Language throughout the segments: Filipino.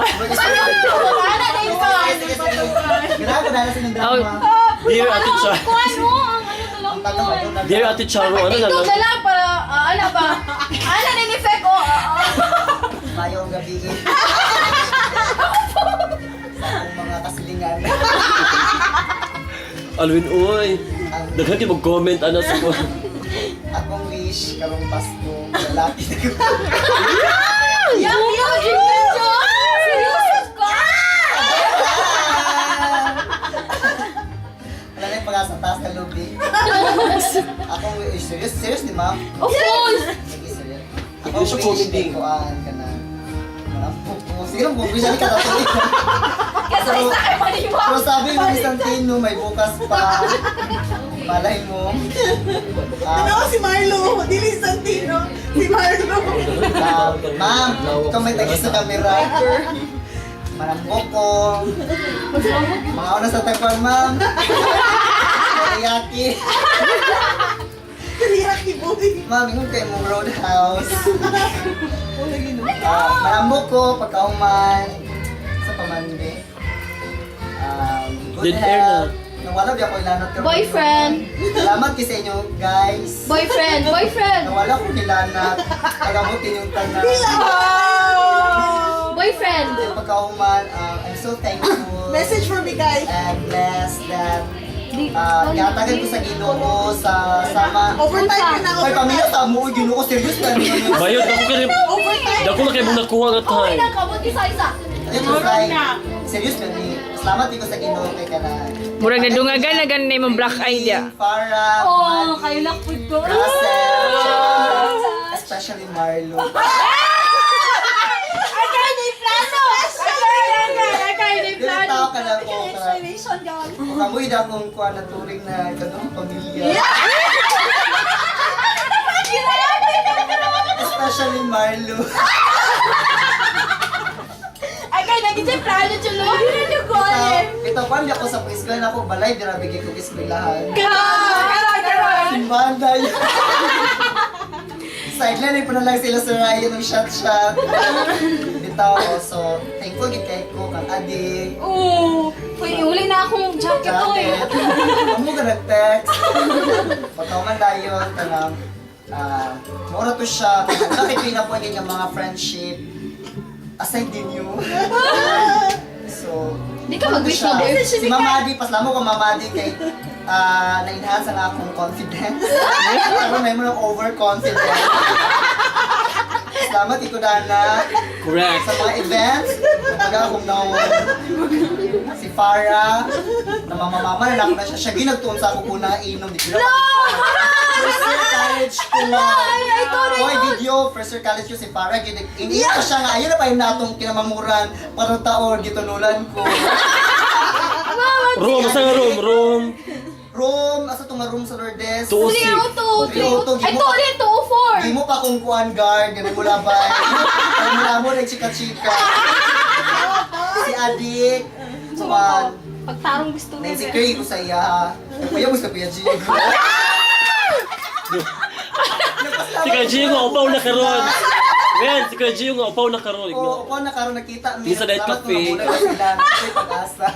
Wala na yung Grabe na sa ng drama. Dear Ate Charo. Ano to lang? Dear Ate Charo, ano na TikTok lang? na lang para, ano ba? Ano na yung effect ko? Mayong gabihin. Sa akong mga kasilingan. Alwin, uy. Daghan kayo mag-comment, ano sa ko. Akong wish, karong Pasko, lalaki na ko. Yung intention! Seryoso ka! Wala na yung pag-asa taas na lubi. Akong wish, serious di ma'am? Of course! Sige, serious. Hindi Akong siya wish, comedy. kuhaan ka na. Manampok mo. Sige lang, wish na ka tatuloy. Kasi isa kayo maniwa! Pero sabi mo, Constantino, may bukas pa. Malay mo. Ano si Marlo? Dili Santino. Si Marlo. Ma'am, ikaw may tagis sa camera. Manambok ko. Mga una sa tagpan, ma'am. Teriyaki. Teriyaki boy. Ma'am, ingon kayo mong roadhouse. Manambok ko, pagkauman. Sa pamandi. Good Dead air na. health. Nawala di ako ilanat ka. Boyfriend. Salamat kasi inyo, guys. Boyfriend! Boyfriend! Nawala ko nilanat. Pagamutin yung tanan. Boyfriend! Yung pagkauman, I'm so thankful Message for me guys. and blessed that yatagan ko sa Ginoo sa sama. Overtime ka na. Ay, pamilya sa mo, Ginoo, serious na niyo. Bayot, ako ka rin. Overtime. Dako na kayo mong nakuha nga Okay time. na, kabot isa-isa. Serious na ni. Salamat ko sa Ginoo kay kana. Murag nadungagan na ganun na yung black eye dia. Para, Oh, kayo lang po ito. Russell, especially Marlo. Dili tao ka na ko ka. Explanation God. Kamoy na akong kuha na turing na ganung pamilya. Especially Marlo. Ay, kayo naging plano chulo. Ano ko Ito pa ako sa preschool na ako balay, grabe kay ko eskwelahan. Karon! Simbahan tayo. Sideline pa na lang sila sa Ryan ng shot-shot. Bitaw ko, so thankful gid kay ko kang adi. Oo! Uy, uli na akong jacket ko eh. Jacket. Amo ka nag-text. Pagkaman tayo, tanang, mura to siya. Bakit pinapuan yung mga friendship? Aside din yun. So, Di ka ano mag-wish siya? mo, babe. Si Mama Adi, paslamo ko Mama Adi kay na-enhance ang akong confidence. Ako na mo ng overconfidence. Salamat iko Dana Correct. sa mga events. Taga akong naon. Si Farah, na mamamama na ako na siya. Siya ginagtuon sa ako kuna inom. Di ko First year college ko na. Boy, video, first year college ko si Farah. Iniyak ko siya nga. Ayun na pa yung natong kinamamuran. Parang taon, gitunulan ko. Room, sa nga room. Room, asa itong room sa Lourdes? Tuos. Uli ako to. Ay, to ulit, to Di mo pa kung kuhan guard, ganun mo labay. Ay mo mo, nagchika-chika. Si Adik, kuhan. Pagtarong gusto mo. Nag-secure ko sa iya. Kuya mo sa Kuya G. Si Kaji nga upaw na karon. Men, si Kaji nga upaw na karon. Oo, kuhan na karon nakita. Di sa Diet Salamat Cafe. mga mula sila. Kasi pag-asa.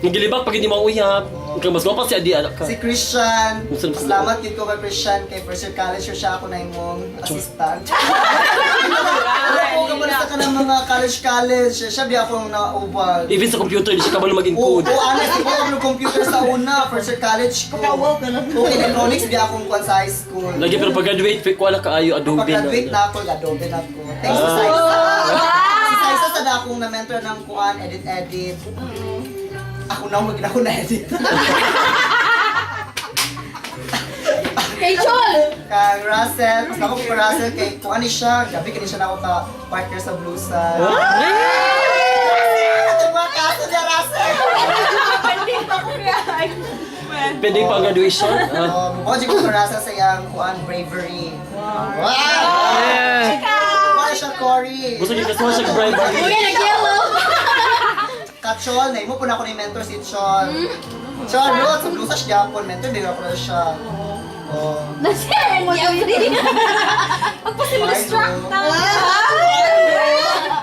Nagilibak pag hindi mauyap. Kaya mas guwapa si Adi, anak ka. Si Christian, Muslim. salamat dito kay Christian, kay first year college siya ako na imong assistant. Wala ko kamalasa ka ng mga college, siya biya akong naubag. Even sa computer, hindi siya kabalo Oo, mag-encode. honest ko ang computer sa una, first year college ko. Okay, electronics biya akong kwan sa high school. Lagi pero pag-graduate, wala ka ayo, Adobe Pag-graduate na. na ako, Adobe na ako. Thanks to Saisa. Si Saisa sa na akong na-mentor ng kuan, edit. Ako na-edit. Kay Chol! Kang Russell, mas ako kay Russell kay kung ano siya, gabi kani siya na ako ka partner sa Bluesan. Ito mga kaso niya, Russell! Hindi pa ko kaya. Pwede pa graduation. Mukha ko kay Russell sa iyang kuan bravery. Wow! Mukha siya, Cory. Gusto niyo kasuha siya bribery. Uy, nag-yellow! Ka-Chol, na imo po na ako ni mentor si Chol. Chol, no, sa Bluesan siya Japon, mentor din ako na siya. Oh. Nag-share mo yung free. Pagpasimulistruct na.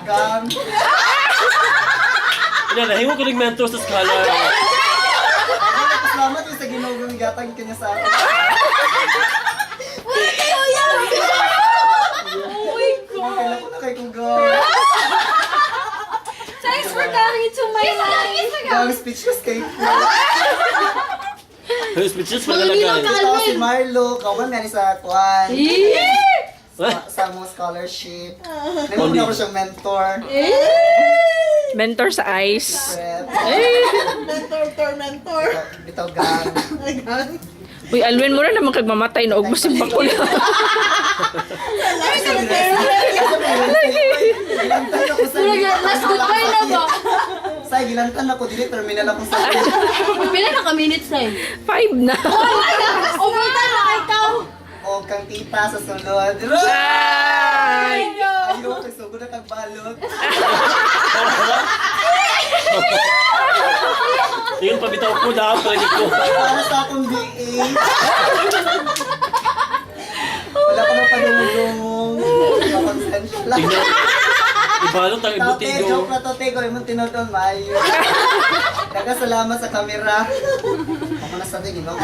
Gam. Ina, nahimo ko ng mentor sa scholar. Salamat yung sa ginugong gatang kanya sa akin. Wala kayo yan! Oh my God! Kailan ko na kay Kugo. Thanks for coming into my life! Ang speechless kay Hey, speechless pa Mga ninong talaga. Ito si Marlo, kawan nga ni sa Kwan. Eh? Sa mga scholarship. Meron na ako siyang mentor. Mentor sa ice. Secret. Mentor. Bitaw gang. Ayan. Uy, Alwin mo rin naman kagmamatay na og masin bakula. Gilantan ako sa Last goodbye na ba? Sa gilantan ako dili terminal ako sa. Pila na ka minutes na eh. 5 na. Overtime na ikaw! O kang tita sa sunod. Ay! Ayaw, nagsugod na kang balot. Yun, pabitaw ko na ang panig ko. Para sa akong BA. Wala ka na padungong. Konsensya lang. Tingnan. Ibalot ang Tate, ibutigo. joke na to, te. Kung yung tinutun, maayo. Daga salamat sa kamera. Ako na sa tingin, no?